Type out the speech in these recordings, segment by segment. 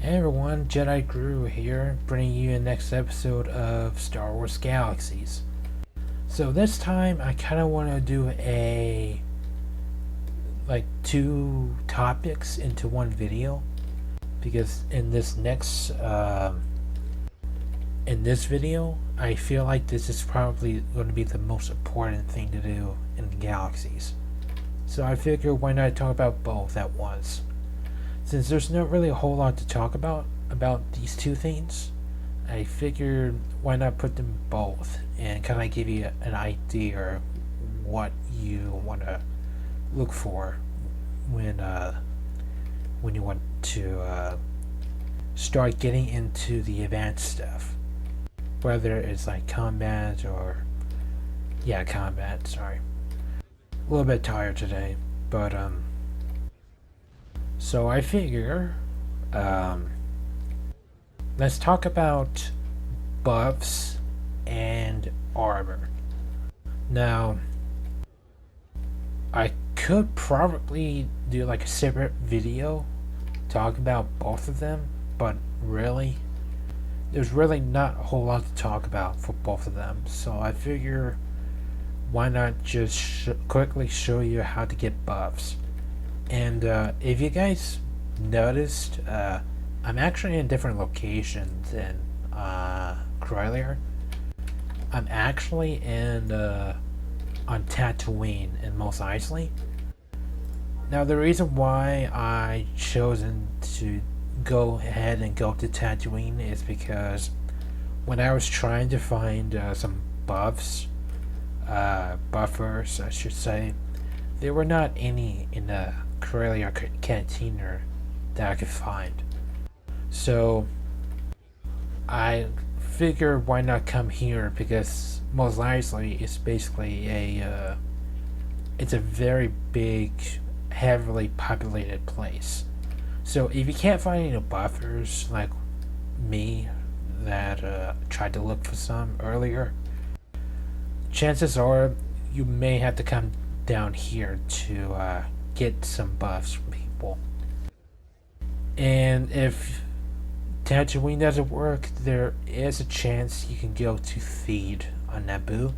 Hey everyone, Jedi Guru here, bringing you the next episode of Star Wars Galaxies. So this time I kind of want to do two topics into one video, because in this video I feel like this is probably going to be the most important thing to do in Galaxies. So I figure why not talk about both at once. Since there's not really a whole lot to talk about these two things, I figured why not put them both and kind of give you an idea of what you want to look for when you want to start getting into the advanced stuff, whether it's like combat or combat. Sorry, a little bit tired today, but So I figure, let's talk about buffs and armor. Now, I could probably do like a separate video talk about both of them, but really, there's really not a whole lot to talk about for both of them. So I figure, why not just quickly show you how to get buffs. And if you guys noticed, I'm actually in a different location than earlier. I'm actually on Tatooine in Mos Eisley. Now the reason why I chosen to go ahead and go to Tatooine is because when I was trying to find some buffers I should say, there were not any in the Corellia Cantina that I could find. So I figured why not come here, because Mos Eisley is basically it's a very big, heavily populated place. So if you can't find any buffers like me that tried to look for some earlier, chances are you may have to come down here to get some buffs from people. And if Tatooine doesn't work, there is a chance you can go to Feed on Naboo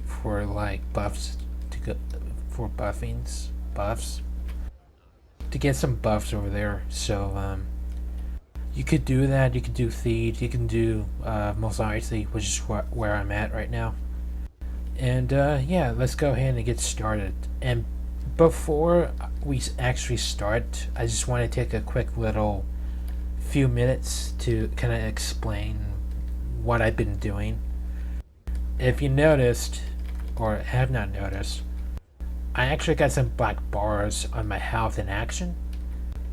for like buffs for buffs to get some buffs over there. So you could do that. You could do Feed. You can do Mos Eisley, which is where I'm at right now. And let's go ahead and get started. And before we actually start, I just want to take a quick little few minutes to kind of explain what I've been doing. If you noticed, or have not noticed, I actually got some black bars on my health in action.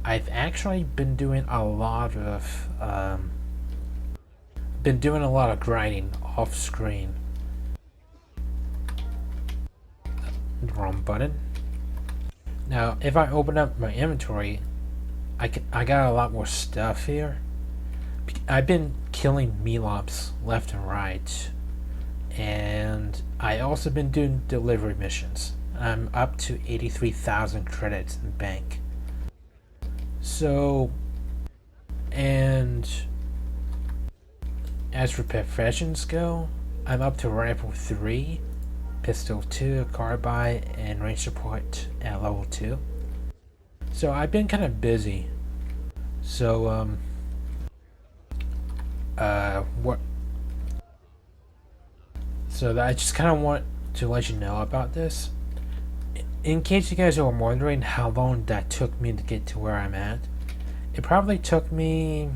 I've actually been doing a lot of grinding off screen. Wrong button. Now, if I open up my inventory, I got a lot more stuff here. I've been killing Melops left and right, and I also been doing delivery missions. I'm up to 83,000 credits in bank. So, and as for professions go, I'm up to rifle 3. Pistol 2, carbine, and range support at level 2. So I've been kind of busy. So So I just kind of want to let you know about this. In case you guys are wondering how long that took me to get to where I'm at, it probably took me,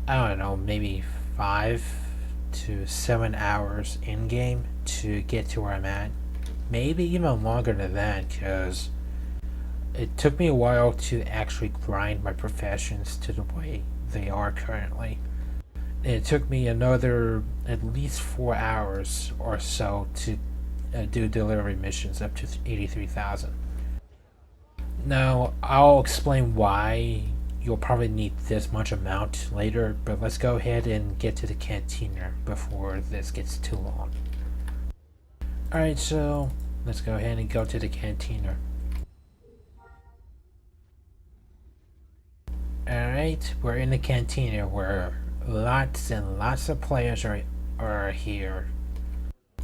I don't know, maybe 5 to 7 hours in game to get to where I'm at. Maybe even longer than that, because it took me a while to actually grind my professions to the way they are currently. And it took me another at least 4 hours or so to do delivery missions up to 83,000. Now, I'll explain why you'll probably need this much amount later, but let's go ahead and get to the Cantina before this gets too long. Alright, so let's go ahead and go to the Cantina. Alright. Alright, we're in the Cantina where lots and lots of players are here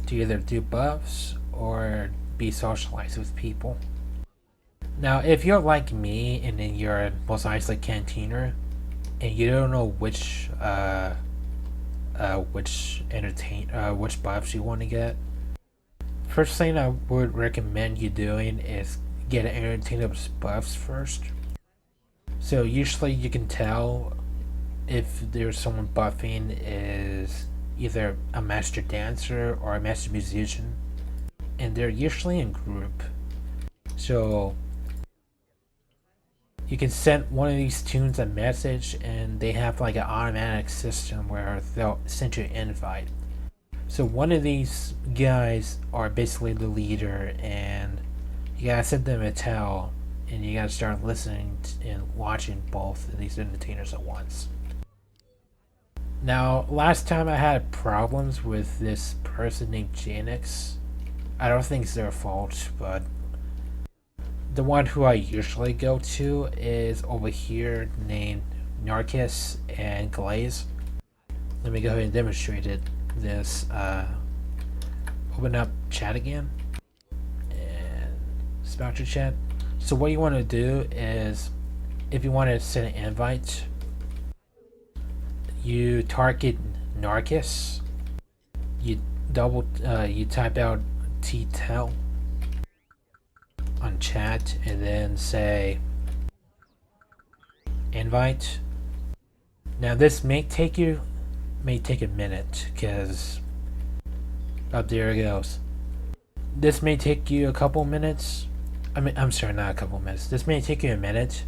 to either do buffs or be socialized with people. Now, if you're like me and then you're in Mos Eisley Cantina and you don't know which buffs you want to get, first thing I would recommend you doing is get an entertainment buffs first. So usually you can tell if there's someone buffing is either a master dancer or a master musician, and they're usually in group. So you can send one of these tunes a message and they have like an automatic system where they'll send you an invite. So one of these guys are basically the leader, and you gotta send them a tell, and you gotta start listening and watching both of these entertainers at once. Now, last time I had problems with this person named Janix. I don't think it's their fault, but the one who I usually go to is over here named Narcus and Glaze. Let me go ahead and demonstrate this. Open up chat again and spout your chat. So what you want to do is, if you want to send an invite, you target Narcus, you type out T-tel on chat and then say invite. Now this may take a minute because there it goes. This may take you a couple minutes. I'm sorry, not a couple minutes. This may take you a minute.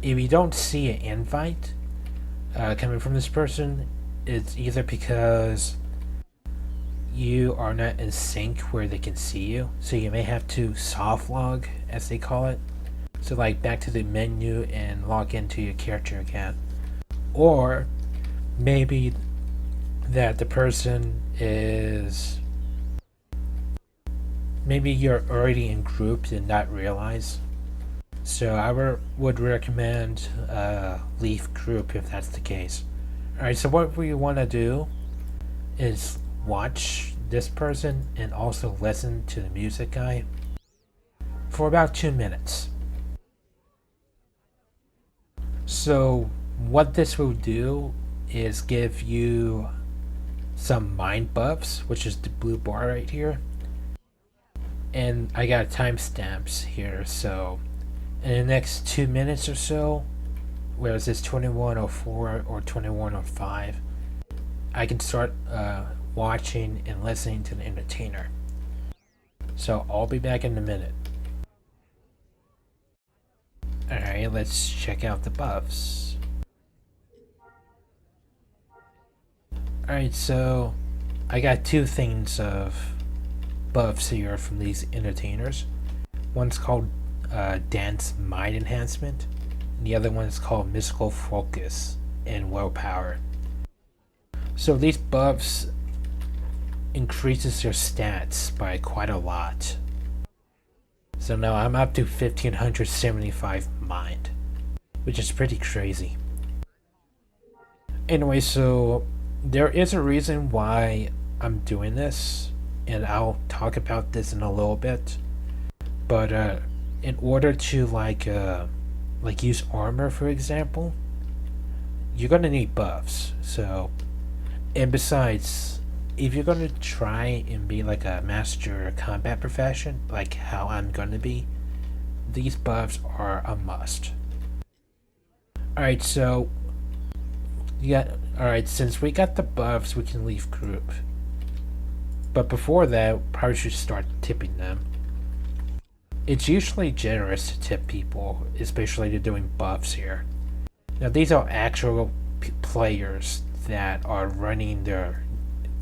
If you don't see an invite coming from this person, it's either because you are not in sync where they can see you, so you may have to soft log, as they call it. So like back to the menu and log into your character again. Or maybe that the person is, maybe you're already in group and not realize. So I would recommend leave group if that's the case. Alright, so what we want to do is watch this person and also listen to the music guy for about 2 minutes. So what this will do is give you some mind buffs, which is the blue bar right here. And I got timestamps here, so in the next 2 minutes or so, whether it's 21:04 or 21:05, I can start watching and listening to the entertainer. So I'll be back in a minute. Alright, let's check out the buffs. Alright, so I got two things of buffs here from these entertainers. One's called Dance Mind Enhancement, and the other one is called Mystical Focus and Willpower. So these buffs increases your stats by quite a lot. So now I'm up to 1575 mind, which is pretty crazy. Anyway, so there is a reason why I'm doing this, and I'll talk about this in a little bit. But in order to like use armor, for example, you're gonna need buffs. So, and besides, if you're gonna try and be like a master combat profession, like how I'm gonna be, these buffs are a must. Alright, so since we got the buffs, we can leave group. But before that, probably should start tipping them. It's usually generous to tip people, especially if they're doing buffs here. Now these are actual players that are running their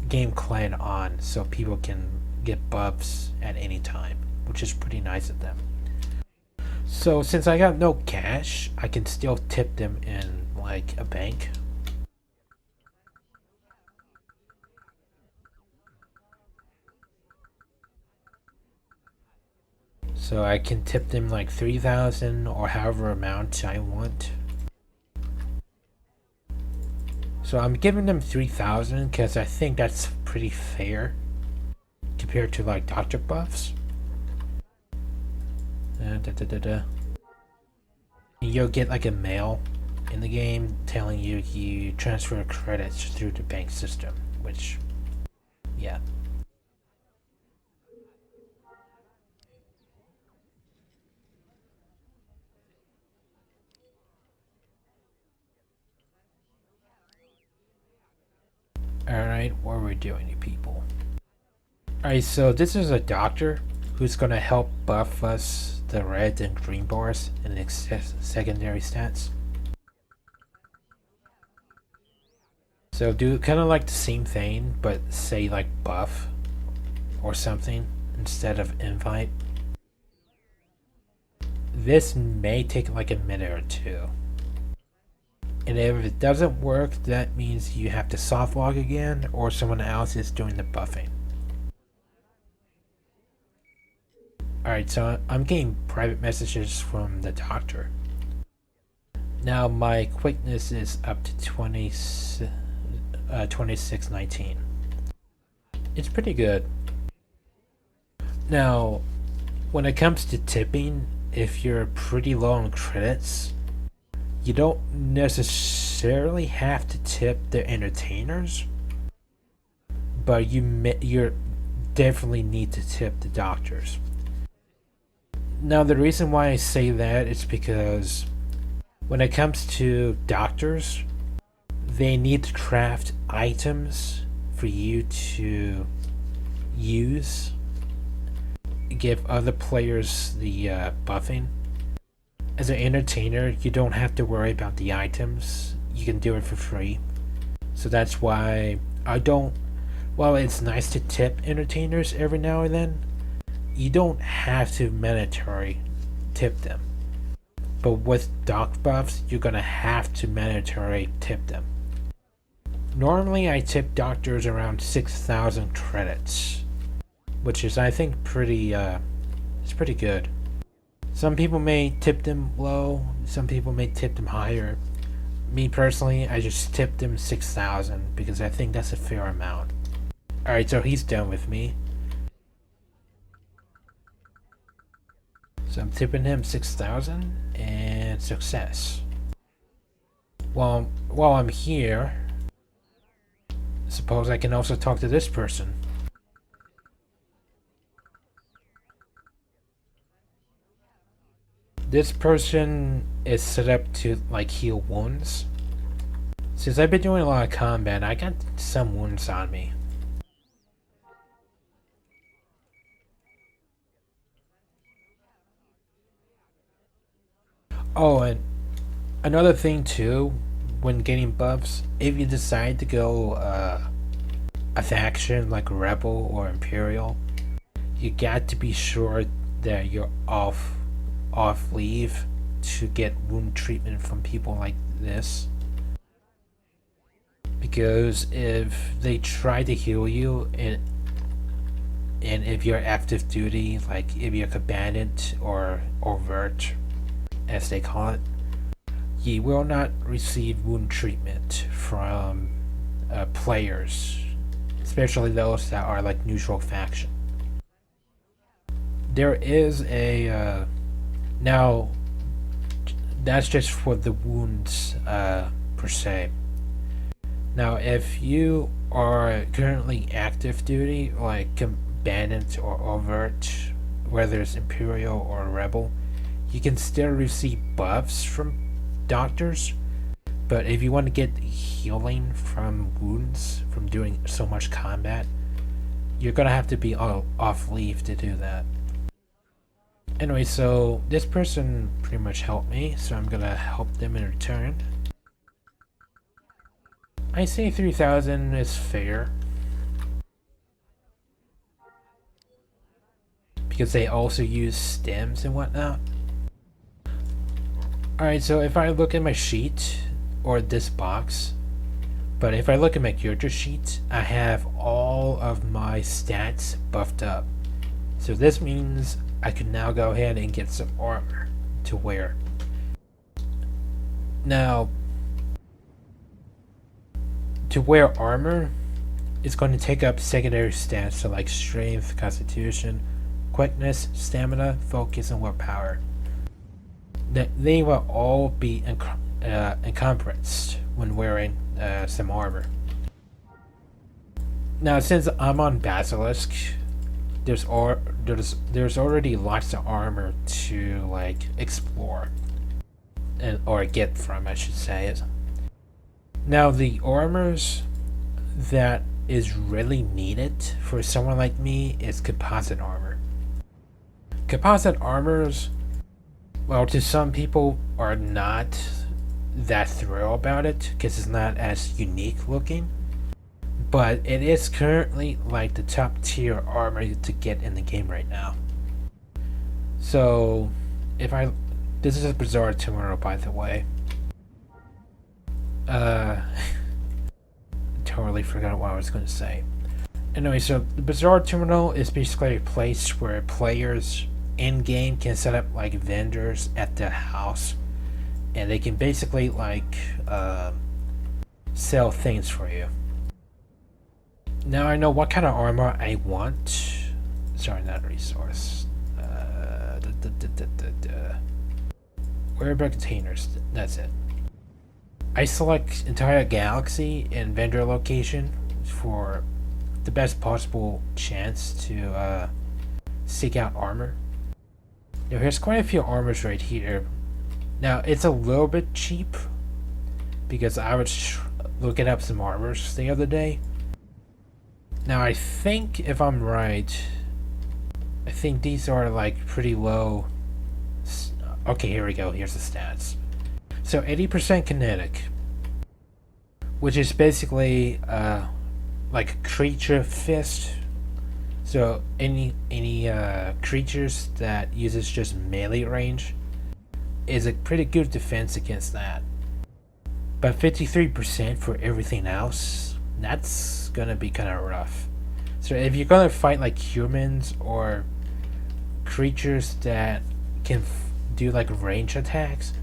game clan on, so people can get buffs at any time, which is pretty nice of them. So since I got no cash, I can still tip them in like a bank. So I can tip them like 3,000 or however amount I want. So I'm giving them 3,000 because I think that's pretty fair compared to like doctor buffs. You'll get like a mail in the game telling you you transfer credits through the bank system, which, yeah. Alright, what are we doing, you people? Alright, so this is a doctor who's gonna help buff us the red and green bars and the secondary stats. So do kind of like the same thing, but say like buff or something instead of invite. This may take like a minute or two. And if it doesn't work, that means you have to soft log again or someone else is doing the buffing. Alright, so I'm getting private messages from the doctor. Now my quickness is up to 2619. It's pretty good. Now, when it comes to tipping, if you're pretty low on credits, you don't necessarily have to tip the entertainers, but you definitely need to tip the doctors. Now, the reason why I say that is because when it comes to doctors, they need to craft items for you to use, give other players the buffing. As an entertainer, you don't have to worry about the items. You can do it for free. So that's why I don't... While it's nice to tip entertainers every now and then, you don't have to mandatory tip them. But with doc buffs, you're gonna have to mandatory tip them. Normally I tip doctors around 6,000 credits, which is I think pretty it's pretty good. Some people may tip them low, some people may tip them higher. Me personally, I just tipped them 6,000 because I think that's a fair amount. Alright, so he's done with me. So I'm tipping him 6,000 and success. While I'm here, suppose I can also talk to this person. This person is set up to like heal wounds. Since I've been doing a lot of combat, I got some wounds on me. Oh, and another thing too, when getting buffs, if you decide to go a faction like Rebel or Imperial, you got to be sure that you're off leave to get wound treatment from people like this. Because if they try to heal you and if you're active duty, like if you're combatant or overt, as they call it, you will not receive wound treatment from players, especially those that are like neutral faction. There is a now that's just for the wounds per se. Now if you are currently active duty, like combatant or overt, whether it's Imperial or Rebel, you can still receive buffs from doctors, but if you want to get healing from wounds from doing so much combat, you're gonna have to be off leave to do that. Anyway, so this person pretty much helped me, so I'm gonna help them in return. I say 3,000 is fair, because they also use stems and whatnot. Alright, so if I look at my sheet, or this box, but if I look at my character sheet, I have all of my stats buffed up. So this means I can now go ahead and get some armor to wear. Now, to wear armor, it's going to take up secondary stats, so like strength, constitution, quickness, stamina, focus, and willpower. They will all be encompassed when wearing some armor. Now, since I'm on Basilisk, there's already lots of armor to like explore, or get from, I should say. Now, the armors that is really needed for someone like me is composite armor. Composite armors, well, to some people are not that thrilled about it because it's not as unique looking, but it is currently like the top tier armor to get in the game right now. So this is a bizarre terminal, by the way. Totally forgot what I was going to say. Anyway, so the bizarre terminal is basically a place where players in game can set up like vendors at their house, and they can basically like sell things for you. Now I know what kind of armor I want. Sorry, not resource. Where about containers? That's it. I select entire galaxy and vendor location for the best possible chance to seek out armor. Now here's quite a few armors right here. Now it's a little bit cheap because I was looking up some armors the other day. Now I think, if I'm right, I think these are like pretty low. Okay, here we go. Here's the stats. So 80% kinetic, which is basically like a creature fist. So any creatures that uses just melee range is a pretty good defense against that. But 53% for everything else, that's gonna be kind of rough. So if you're gonna fight like humans or creatures that can do like range attacks,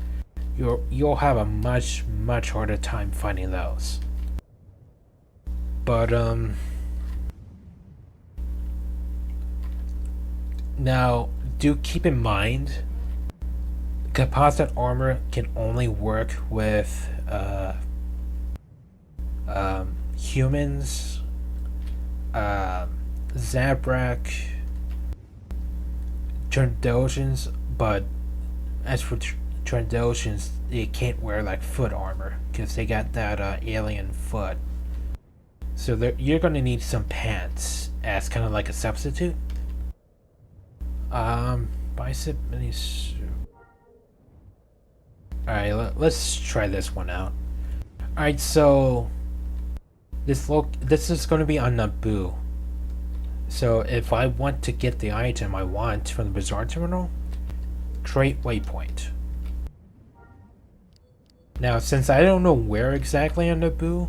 you'll have a much harder time fighting those. But now do keep in mind, composite armor can only work with humans, Zabrak, Trandoshans, but as for Trandoshans, they can't wear like foot armor because they got that alien foot. So you're gonna need some pants as kind of like a substitute. Bicep mini suit. Alright, let's try this one out. Alright, so this is going to be on Naboo. So if I want to get the item I want from the Bazaar Terminal, trait waypoint. Now, since I don't know where exactly on Naboo,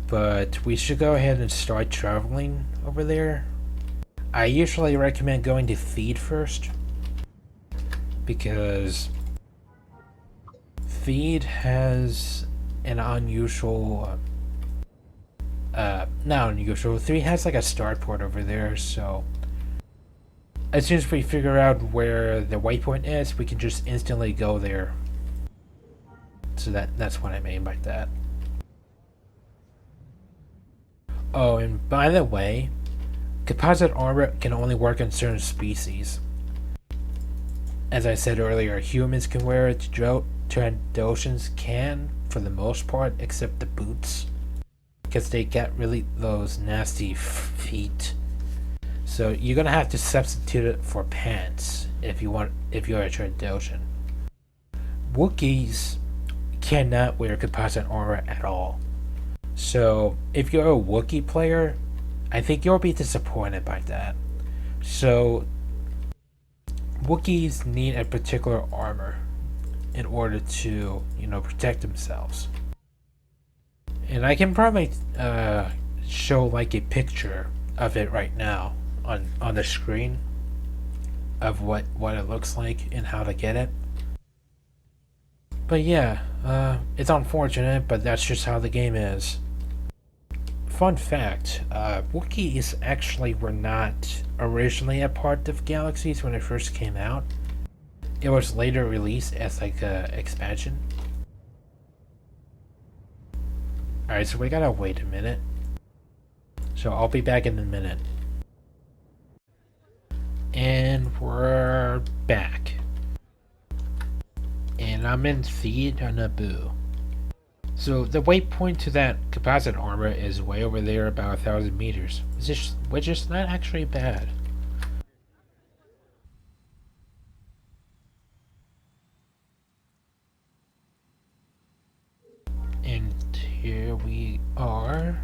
but we should go ahead and start traveling over there. I usually recommend going to Feed first, because Feed has an unusual, not unusual, 3 has like a starport over there, so as soon as we figure out where the waypoint is, we can just instantly go there. So that's what I mean by that. Oh, and by the way, composite armor can only work on certain species. As I said earlier, humans can wear it, Trandoshans can, for the most part, except the boots, because they got really those nasty feet. So you're gonna have to substitute it for pants if you're a Trandoshan. Wookiees cannot wear composite armor at all. So if you're a Wookiee player, I think you'll be disappointed by that. So Wookiees need a particular armor in order to, protect themselves. And I can probably show like a picture of it right now on the screen of what it looks like and how to get it. But yeah, it's unfortunate, but that's just how the game is. fun fact, Wookiees actually were not originally a part of Galaxies when it first came out. It was later released as like a expansion. Alright, so we gotta wait a minute. So I'll be back in a minute. And we're back. And I'm in Theed on Naboo. So the waypoint to that composite armor is way over there, about 1,000 meters, which is not actually bad. And here we are.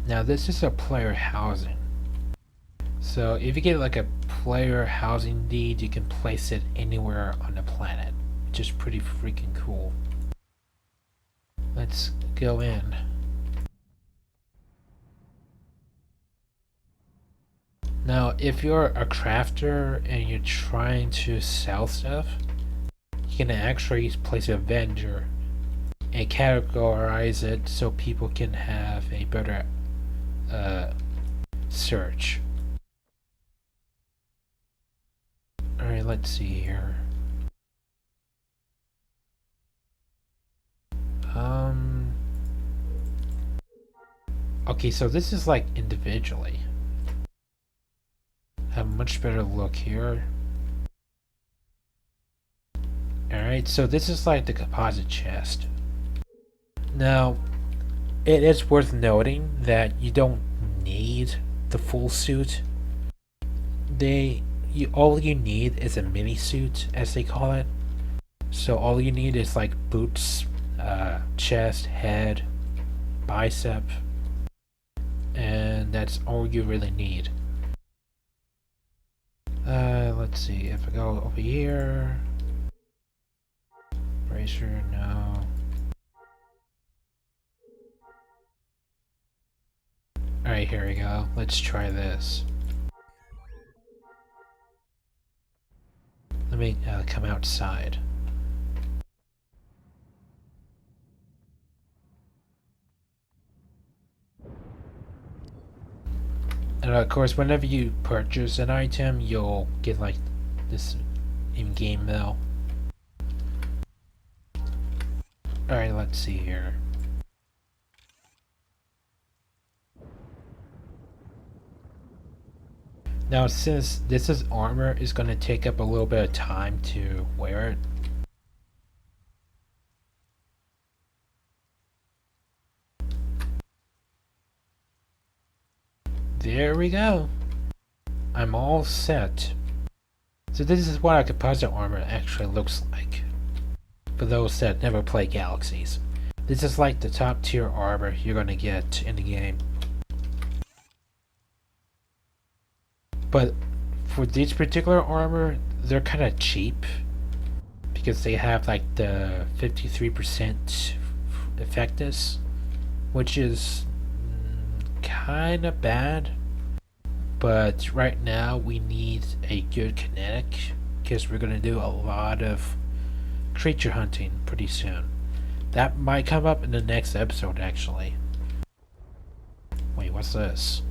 Now this is a player housing. So if you get like a player housing deed, you can place it anywhere on the planet, which is pretty freaking cool. Let's go in. Now, if you're a crafter and you're trying to sell stuff, you can actually place a vendor and categorize it so people can have a better search. Alright, let's see here. Okay, so this is like individually. Have a much better look here. Alright, so this is like the composite chest. Now, it is worth noting that you don't need the full suit. All you need is a mini suit, as they call it. So all you need is like boots, chest, head, bicep, and that's all you really need. Let's see, if I go over here, bracer, no. Alright, here we go. Let's try this. Let me come outside. And of course, whenever you purchase an item, you'll get like this in-game mail. Alright, let's see here. Now, since this is armor, it's going to take up a little bit of time to wear it. There we go. I'm all set. So this is what a composite armor actually looks like. For those that never play Galaxies. This is like the top tier armor you're going to get in the game. But for these particular armor, they're kind of cheap. Because they have like the 53% effectiveness. Which is kind of bad. But right now we need a good kinetic. Because we're going to do a lot of creature hunting pretty soon. That might come up in the next episode actually. Wait, what's this?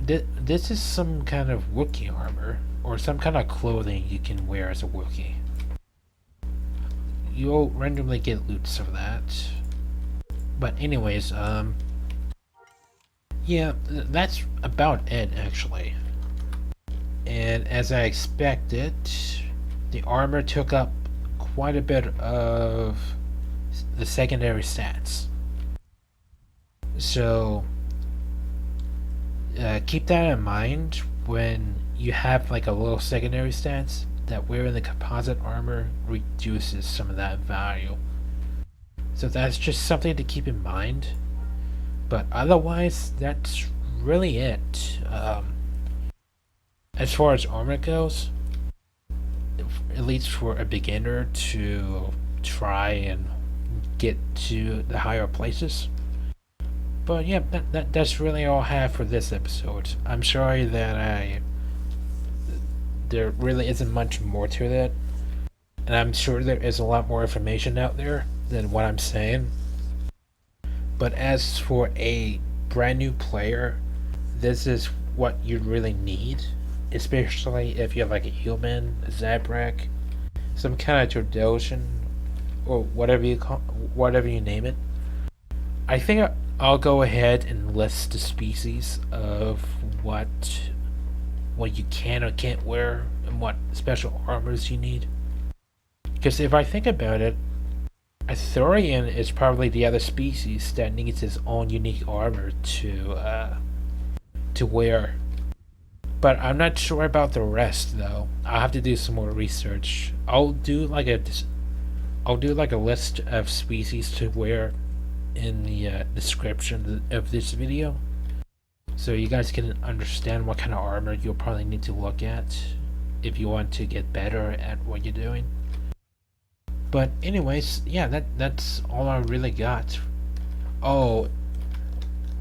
This is some kind of Wookiee armor, or some kind of clothing you can wear as a Wookiee. You'll randomly get loots of that. But anyways, yeah, that's about it actually. And as I expected, the armor took up quite a bit of the secondary stats. So keep that in mind when you have like a little secondary stats, that wearing the composite armor reduces some of that value. So that's just something to keep in mind. But otherwise, that's really it. As far as armor goes, at least for a beginner to try and get to the higher places. But yeah, that's really all I have for this episode. I'm sorry that there really isn't much more to that. And I'm sure there is a lot more information out there than what I'm saying. But as for a brand new player, this is what you really need, especially if you're like a human, a Zabrak, some kind of Trandoshan, or whatever you name it. I think I'll go ahead and list the species of what you can or can't wear and what special armors you need. Because if I think about it, Ithorian is probably the other species that needs its own unique armor to wear. But I'm not sure about the rest though. I'll have to do some more research. I'll do like a list of species to wear in the description of this video, so you guys can understand what kind of armor you'll probably need to look at if you want to get better at what you're doing. But anyways, yeah, that's all I really got. Oh,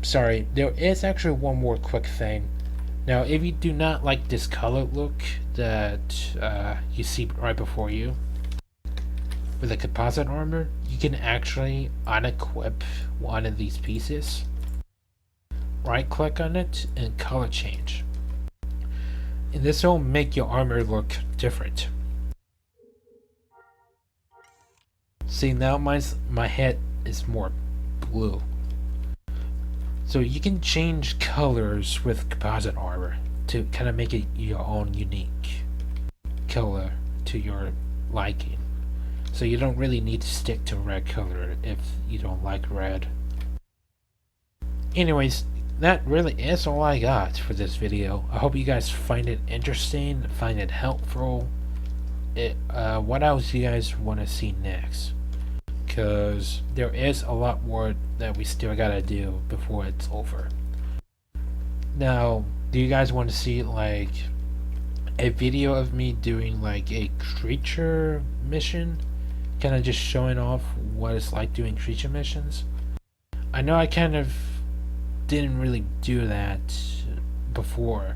sorry, there is actually one more quick thing. Now, if you do not like this color look that you see right before you with the composite armor, you can actually unequip one of these pieces. Right click on it and color change. And this will make your armor look different. See, now my head is more blue. So you can change colors with composite armor to kind of make it your own unique color to your liking. So you don't really need to stick to red color if you don't like red. Anyways, that really is all I got for this video. I hope you guys find it interesting, find it helpful. What else do you guys want to see next? Because there is a lot more that we still gotta do before it's over. Now, do you guys want to see like a video of me doing like a creature mission? Kind of just showing off what it's like doing creature missions? I know I kind of didn't really do that before.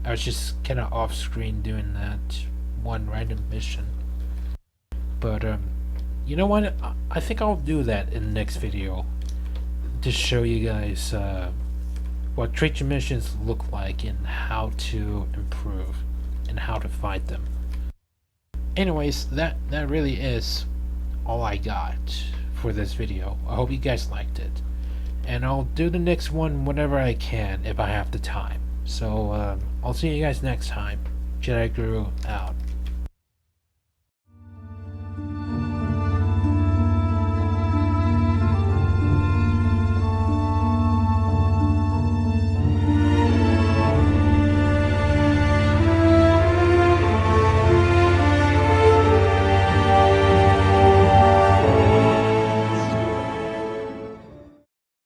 I was just kind of off screen doing that one random mission. But you know what? I think I'll do that in the next video to show you guys what creature missions look like and how to improve and how to fight them. Anyways, that really is all I got for this video. I hope you guys liked it, and I'll do the next one whenever I can if I have the time. So I'll see you guys next time. Jedi Guru out.